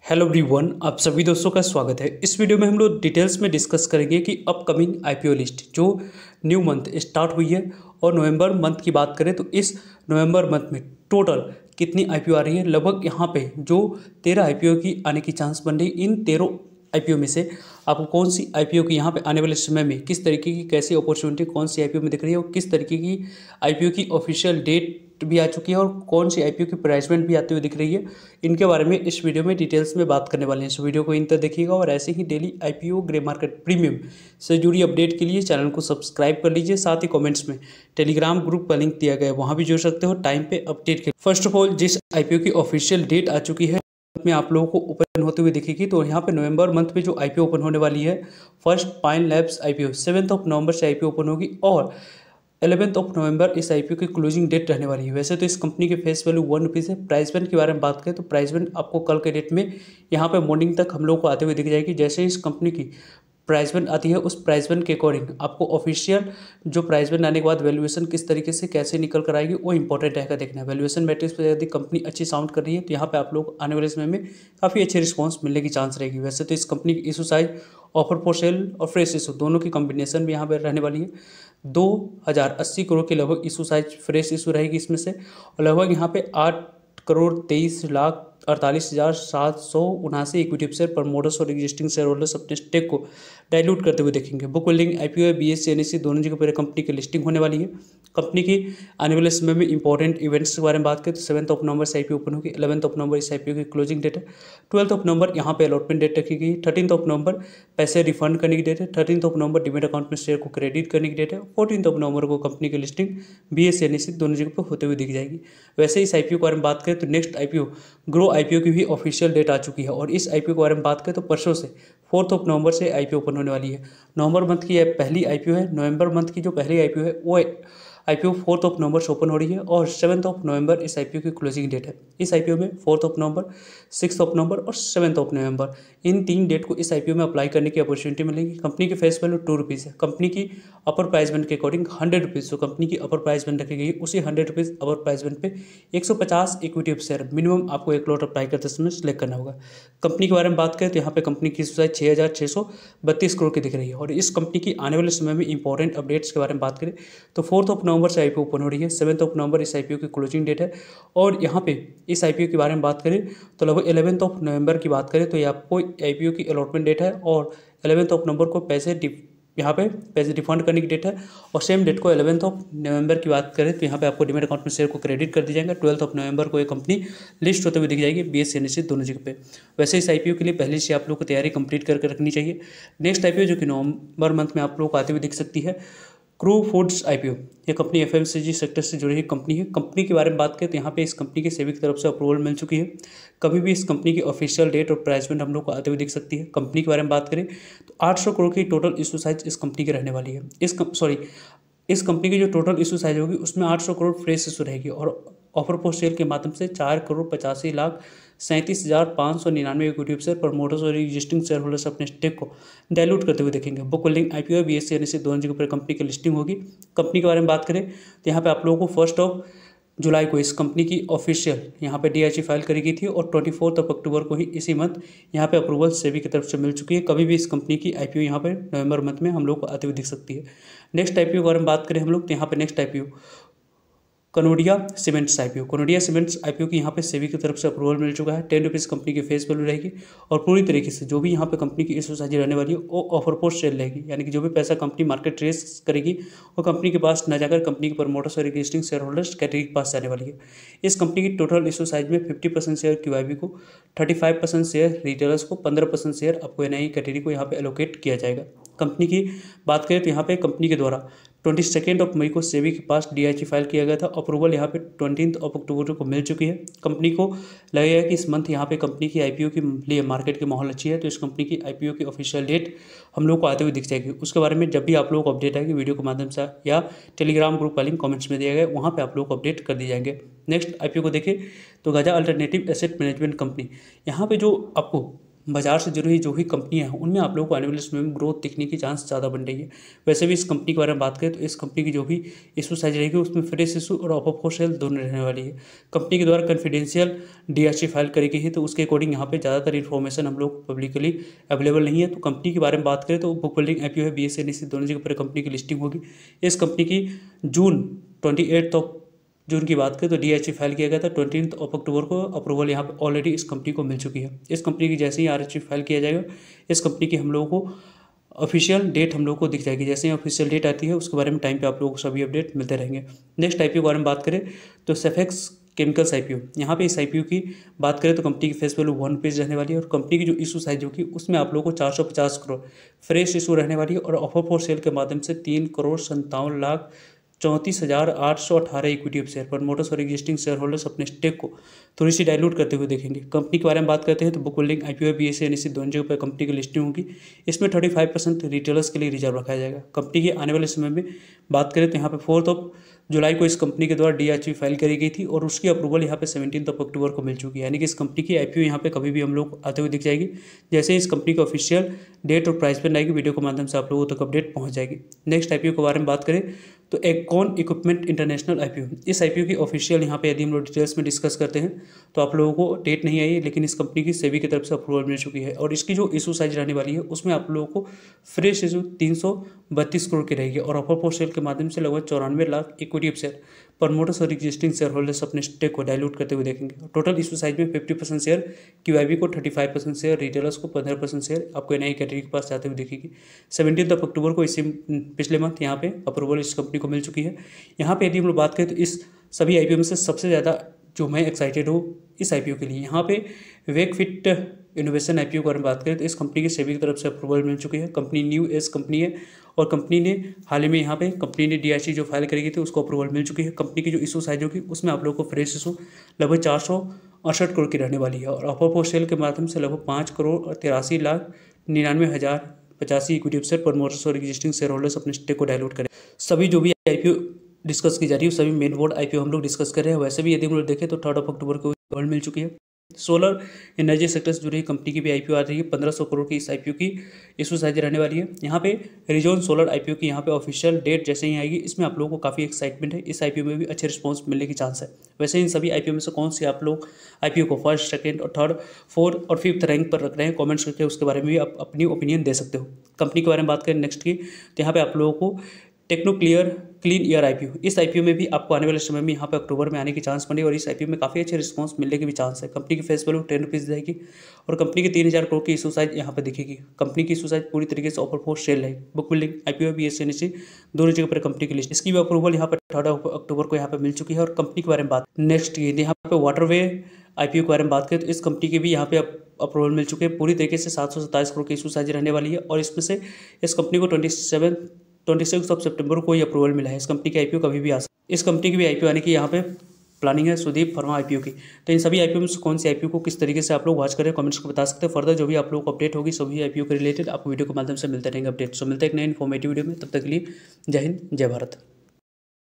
Hello everyone, आप सभी दोस्तों का स्वागत है। इस वीडियो में हम लोग डिटेल्स में डिस्कस करेंगे कि अपकमिंग आईपीओ लिस्ट जो न्यू मंथ स्टार्ट हुई है और नवंबर मंथ की बात करें तो इस नवंबर मंथ में टोटल कितनी आईपीओ आ रही है। लगभग यहाँ पे जो 13 आईपीओ की आने की चांस बन रही है। इन 13 आईपीओ में से आपको कौन सी आईपीओ की यहाँ पे आने वाले समय में किस तरीके की कैसी अपॉर्चुनिटी कौन सी आईपीओ में दिख रही है और किस तरीके की आईपीओ की ऑफिशियल डेट भी आ चुकी है और कौन सी आईपीओ की प्राइसमेंट भी आती हुई दिख रही है, इनके बारे में इस वीडियो में डिटेल्स में बात करने वाले हैं। इस वीडियो को इन तक देखिएगा और ऐसे ही daily IPO grey market premium से जुड़ी अपडेट के लिए चैनल को सब्सक्राइब कर लीजिए। साथ ही कमेंट्स में टेलीग्राम ग्रुप का लिंक दिया गया है, वहाँ भी जुड़ सकते हो टाइम पे अपडेट के। फर्स्ट ऑफ ऑल, जिस आईपीओ की ऑफिशियल डेट आ चुकी है में आप लोगों को ओपन होते हुए दिखेगी, तो यहाँ पे नवंबर मंथ में जो आईपीओ ओपन होने वाली है, फर्स्ट पाइन लैब्स आईपीओ 7 नवंबर से आईपीओ ओपन होगी और 11 नवंबर इस आईपीओ की क्लोजिंग डेट रहने वाली है। वैसे तो इस कंपनी के फेस वैल्यू ₹1 है। प्राइस बैंड के बारे में बात करें तो प्राइस बैंड आपको कल के डेट में यहाँ पे मॉर्निंग तक हम लोग को आते हुए दिख जाएगी। जैसे इस कंपनी की प्राइस बैंड आती है उस प्राइस बैंड के अकॉर्डिंग आपको ऑफिशियल जो प्राइस बैंड आने के बाद वैल्यूएशन किस तरीके से कैसे निकल कर आएगी वो इंपॉर्टेंट रहेगा देखना है। वैल्यूएशन मैट्रिक्स पर यदि कंपनी अच्छी साउंड कर रही है तो यहाँ पे आप लोग आने वाले समय में काफ़ी अच्छे रिस्पॉन्स मिलने की चांस रहेगी। वैसे तो इस कंपनी की issue size offer for sale और फ्रेश इशू दोनों की कॉम्बिनेशन भी यहाँ पर रहने वाली है। 2080 करोड़ के लगभग इशू साइज फ्रेश इशू रहेगी इसमें से, और लगभग यहाँ पे 8,23,48,779 इक्विटी शेयर प्रमोटर्स और एग्जिस्टिंग शेयर होल्डर्स अपने स्टेक को डाइल्यूट करते हुए देखेंगे। बुक बिल्डिंग आईपीओ है, बीएससी एनएससी दोनों जगह पर कंपनी की लिस्टिंग होने वाली है। कंपनी की आने वाले समय में इंपॉर्टेंट इवेंट्स के बारे में बात करें तो 7 नवंबर से आईपीओ ओपन होगी, 11 नवंबर इस आईपीओ की क्लोजिंग डेट है, 12 नवंबर यहाँ पे अलॉटमेंट डेट रखी गई, 13 नवंबर पैसे रिफंड करने की डेट है, 13 नवंबर डिमेट अकाउंट में शेयर को क्रेडिट करने की डेट है, 14 नवंबर को कंपनी की लिस्टिंग बीएससी एनएससी दोनों जगह पर होते हुए दिख जाएगी। वैसे इस आईपीओ के बारे में बात करें तो नेक्स्ट आईपीओ ग्रो आईपीओ की भी ऑफिशियल डेट आ चुकी है और इस आईपीओ के बारे में बात करें तो परसों से 4 नवंबर से आईपीओ ओपन होने वाली है। नवंबर मंथ की यह पहली आईपीओ है। नवंबर मंथ की जो पहली आईपीओ है वो आईपीओ 4 नवंबर से ओपन हो रही है और 7 नवंबर इस आईपीओ की क्लोजिंग डेट है। इस आईपीओ में 4 नवंबर, 6 नवंबर और 7 नवंबर इन 3 डेट को इस आईपीओ में अप्लाई करने की अपॉर्चुनिटी मिलेगी। कंपनी की फेस वैल्यू ₹2 है। कंपनी की अपर प्राइस बैंड के अकॉर्डिंग ₹100 जो कंपनी की अपर प्राइस बैंड रखी गई उसी ₹100 अपर प्राइस बैंड पे 150 इक्विटी शेयर मिनिमम आपको एक लॉट अप्लाई करते समय सिलेक्ट करना होगा। कंपनी के बारे में बात करें तो यहाँ पे कंपनी की साइज 6,632 करोड़ की दिख रही है और इस कंपनी की आने वाले समय में इंपॉर्टेंट अपडेट्स के बारे में बात करें तो 4 नवंबर से आईपीओ ओपन हो रही है, 7 नवंबर इस आईपीओ की क्लोजिंग डेट है और यहाँ पे इस आईपीओ के बारे में बात करें तो लगभग 11 नवंबर की बात करें तो ये आपको आईपीओ की अलॉटमेंट डेट है और 11 नवंबर को यहाँ पे पैसे रिफंड करने की डेट है और सेम डेट को 11 नवंबर की बात करें तो यहाँ पे आपको डीमैट अकाउंट में शेयर को क्रेडिट कर दिया जाएगा। 12 नवंबर को ये कंपनी लिस्ट होते हुए दिख जाएगी बीएससी एनएससी दोनों जगह पे। वैसे इस आईपीओ के लिए पहले से आप लोग को तैयारी कंप्लीट करके रखनी चाहिए। नेक्स्ट आईपीओ जो कि नवंबर मंथ में आप लोग को आते हुए दिख सकती है, क्रू फूड्स आईपीओ। ये कंपनी एफएमसीजी सेक्टर से जुड़ी हुई कंपनी है। कंपनी के बारे में बात करें तो यहाँ पे इस कंपनी के सेबी की तरफ से अप्रूवल मिल चुकी है। कभी भी इस कंपनी की ऑफिशियल डेट और प्राइसमेंट हम लोग को आते हुए दिख सकती है। कंपनी के बारे में बात करें तो 800 करोड़ की टोटल इशू साइज इस कंपनी की रहने वाली है। इस कंपनी की जो टोटल इशू साइज होगी उसमें 800 करोड़ फ्रेश इशू रहेगी और ऑफर फॉर सेल के माध्यम से 4,85,37,599 इक्विटी शेयर प्रमोटर्स और एग्जिस्टिंग शेयर होल्डर्स अपने स्टेक को डाइल्यूट करते हुए देखेंगे। Book building IPO BSc NSC दोनों जगह पर कंपनी की लिस्टिंग होगी। कंपनी के बारे में बात करें तो यहाँ पे आप लोगों को 1 जुलाई को इस कंपनी की ऑफिशियल यहाँ पे डीआईसी फाइल करी गई थी और 24 अक्टूबर को ही इसी मंथ यहाँ पे अप्रूवल सेबी की तरफ से मिल चुकी है। कभी भी इस कंपनी की आईपीओ यहाँ पे नवंबर मंथ में हम लोग को आते हुए दिख सकती है। नेक्स्ट आईपीओ के बारे में बात करें हम लोग तो यहाँ पे next IPO Kanodia cements IPO. Kanodia cements IPO की यहाँ पे सेबी की तरफ से अप्रूवल मिल चुका है। ₹10 कंपनी की फेस वैल्यू रहेगी और पूरी तरीके से जो भी यहाँ पे कंपनी की इशू साइज रहने वाली है वो ऑफर पोस्ट सेल रहेगी, यानी कि जो भी पैसा कंपनी मार्केट रेस करेगी वो कंपनी के पास न जाकर कंपनी के प्रमोटर्स और एग्जिस्टिंग शेयर होल्डर्स कैटेगरी के पास जाने वाली है। इस कंपनी की टोटल इशू साइज में 50% शेयर क्यूआईबी को, 35% शेयर रिटेलर्स को, 15% शेयर आपको एनआई कैटेगरी को यहाँ पे एलोकेट किया जाएगा। कंपनी की बात करें तो यहाँ पे कंपनी के द्वारा 22 मई को सेबी के पास डीआईसी फाइल किया गया था। अप्रूवल यहाँ पे 20 अक्टूबर को मिल चुकी है। कंपनी को लगेगा कि इस मंथ यहाँ पे कंपनी की आईपीओ के लिए मार्केट की माहौल अच्छी है, तो इस कंपनी की आईपीओ की ऑफिशियल डेट हम लोग को आते हुए दिख जाएगी। उसके बारे में जब भी आप लोग को अपडेट आएगी वीडियो के माध्यम से या टेलीग्राम ग्रुप का लिंक कमेंट्स में दिया गया, वहाँ पर आप लोग को अपडेट कर दिए जाएंगे। नेक्स्ट आईपीओ को देखें तो गजा अल्टरनेटिव एसेट मैनेजमेंट कंपनी, यहाँ पे जो आपको बाजार से जुड़ी हुई जो भी कंपनियां हैं उनमें आप लोगों को आने वाले समय में ग्रोथ दिखने की चांस ज़्यादा बन रही है। वैसे भी इस कंपनी के बारे में बात करें तो इस कंपनी की जो भी इशू साइज रहेगी उसमें फ्रेश इशू और ऑफर फॉर सेल दोनों रहने वाली है। कंपनी के द्वारा कॉन्फिडेंशियल डीआरसी फाइल करी गई है, तो उसके अकॉर्डिंग यहाँ पे ज़्यादातर इन्फॉर्मेशन हम लोग पब्लिकली अवेलेबल नहीं है। तो कंपनी के बारे में बात करें तो बुक बिल्डिंग आईपीओ है, बीएसई एनएसई दोनों जगह पर कंपनी की लिस्टिंग होगी। इस कंपनी की जून 28 जून की बात करें तो डीएचई फाइल किया गया था। 20 अक्टूबर को अप्रूवल यहाँ पे ऑलरेडी इस कंपनी को मिल चुकी है। इस कंपनी की जैसे ही आरएचई फाइल किया जाएगा इस कंपनी की हम लोगों को ऑफिशियल डेट हम लोग को दिख जाएगी। जैसे ही ऑफिशियल डेट आती है उसके बारे में टाइम पे आप लोगों को सभी अपडेट मिलते रहेंगे। नेक्स्ट आईपीओ के बारे में बात करें तो सेफेक्स केमिकल्स आईपीओ, यहाँ पे इस आईपीओ की बात करें तो कंपनी की फेस वैल्यू 1 रुपीज़ रहने वाली है और कंपनी की जो इशू साइज होगी उसमें आप लोगों को 450 करोड़ फ्रेश इशू रहने वाली है और ऑफर फॉर सेल के माध्यम से 3,57,34,818 इक्विटी ऑफ शेयर प्रमोटर्स और एग्जिस्टिंग शेयर होल्डर्स अपने स्टेक को थोड़ी सी डाइल्यूट करते हुए देखेंगे। कंपनी के बारे में बात करते हैं तो book building IPO BSE NSE दोनों जगह पर कंपनी की लिस्टिंग होगी। इसमें 35% रिटेलर्स के लिए रिजर्व रखा जाएगा। कंपनी के आने वाले समय में बात करें तो यहाँ पे 4 जुलाई को इस कंपनी के द्वारा डीआरसी फाइल करी गई थी और उसकी अप्रूवल यहाँ पे 17 अक्टूबर को मिल चुकी है। यानी कि इस कंपनी की आईपीओ यहाँ पे कभी भी हम लोग आते हुए दिख जाएगी। जैसे इस कंपनी की ऑफिशियल डेट और प्राइस पर आएगी वीडियो के माध्यम से आप लोगों तक अपडेट पहुँच जाएगी। नेक्स्ट आईपीओ के बारे में बात करें तो एकॉन इक्विपमेंट इंटरनेशनल आईपीओ, इस आईपीओ की ऑफिशियल यहाँ पे यदि हम लोग डिटेल्स में डिस्कस करते हैं तो आप लोगों को डेट नहीं आई है, लेकिन इस कंपनी की सेबी की तरफ से अप्रूवल मिल चुकी है और इसकी जो इशू साइज रहने वाली है उसमें आप लोगों को फ्रेश इशू 332 करोड़ की रहेगी और ऑफर फॉर सेल के माध्यम से लगभग 94 lakh equity of share promoters और एग्जिस्टिंग शेयर होल्डर्स अपने स्टेक को डाइल्यूट करते हुए देखेंगे। टोटल इशू साइज में 50% शेयर क्यूआईबी को, 35% शेयर रिटेलर्स को, 15% शेयर आपको एनआई कैटेगरी के पास जाते हुए दिखेगी। 17 अक्टूबर को इसी पिछले मंथ यहाँ पे अप्रूवल इस कंपनी को मिल चुकी है। यहाँ पे यदि हम लोग बात करें तो इस सभी आईपीओ में से सबसे ज़्यादा जो मैं एक्साइटेड हूँ इस आईपीओ के लिए, यहाँ पे वेकफिट इनोवेशन आईपीओ के बारे में बात करें तो इस कंपनी की सेबी की तरफ से अप्रूवल मिल चुकी है। कंपनी न्यू एज कंपनी है और कंपनी ने हाल ही में यहाँ पे कंपनी ने डीआरसी जो फाइल करी गई थी उसको अप्रूवल मिल चुकी है। कंपनी की जो इशू साइज होगी उसमें आप लोगों को फ्रेश इशू लगभग 468 करोड़ की रहने वाली है और ऑफर फॉर सेल के माध्यम से लगभग 5,83,99,085 इक्विटी ऑफ शेयर प्रमोटर्स और एग्जिस्टिंग शेयर होल्डर्स अपने स्टेक को डाइल्यूट करें। सभी जो भी आईपीओ डिस्कस की जा रही है सभी मेन बोर्ड आईपीओ हम लोग डिस्कस कर रहे हैं। वैसे भी यदि हम लोग देखें तो 3 अक्टूबर को वर्ल्ड मिल चुकी है। सोलर एनर्जी सेक्टर से जुड़ी कंपनी की भी आईपीओ आ रही है। 1500 करोड़ की इस आईपीओ की इशू साइज रहने वाली है। यहाँ पे रिजोन सोलर आईपीओ की यहाँ पे ऑफिशियल डेट जैसे ही आएगी इसमें आप लोगों को काफ़ी एक्साइटमेंट है। इस आईपीओ में भी अच्छे रिस्पांस मिलने की चांस है। वैसे इन सभी आईपीओ में से कौन सी आप लोग आईपीओ को फर्स्ट, सेकंड और थर्ड, फोर्थ और फिफ्थ रैंक पर रख रहे हैं, कॉमेंट्स करके उसके बारे में भी आप अपनी ओपिनियन दे सकते हो। कंपनी के बारे में बात करें नेक्स्ट की तो यहाँ पे आप लोगों को टेक्नो क्लीन एयर आईपीओ, इस आईपीओ में भी आपको आने वाले समय में यहाँ पे अक्टूबर में आने की चांस बनी और इस आईपीओ में काफ़ी अच्छे रिस्पांस मिलने की भी चांस है। कंपनी की फेस वैल्यू 10 रुपीज़ जाएगी और कंपनी की 3,000 करोड़ की इशू साइज यहाँ पे दिखेगी। कंपनी की इशू साइज पूरी तरीके से ऑफर फॉर सेल है। Book building IPO BSE NSE दोनों जगह पर कंपनी की लिस्ट, इसकी भी अप्रूवल यहाँ पर 3 अक्टूबर को यहाँ पे मिल चुकी है। और कंपनी के बारे में बात नेक्स्ट यहाँ पे वाटरवे आईपीओ के बारे में बात करें तो इस कंपनी की भी यहाँ पे अप्रूवल मिल चुके हैं। पूरी तरीके से 727 करोड़ की इशू साइज रहने वाली है और इसमें से इस कंपनी को 26 सितंबर को ही अप्रूवल मिला है। इस कंपनी की आईपीओ कभी भी आ सकती है। इस कंपनी की भी आईपीओ आने की यहाँ पे प्लानिंग है, सुदीप फर्मा आईपीओ की। तो इन सभी आईपीओ में कौन सी आईपीओ को किस तरीके से आप लोग वॉच करें कमेंट्स को बता सकते हैं। फर्दर जो भी आप लोग को अपडेट होगी सभी आईपीओ के रिलेटेड आपको वीडियो के माध्यम से मिलते रहेंगे अपडेट। सो मिलते हैं एक नए इन्फॉर्मेटिव वीडियो में, तब तक के लिए जय हिंद जय भारत।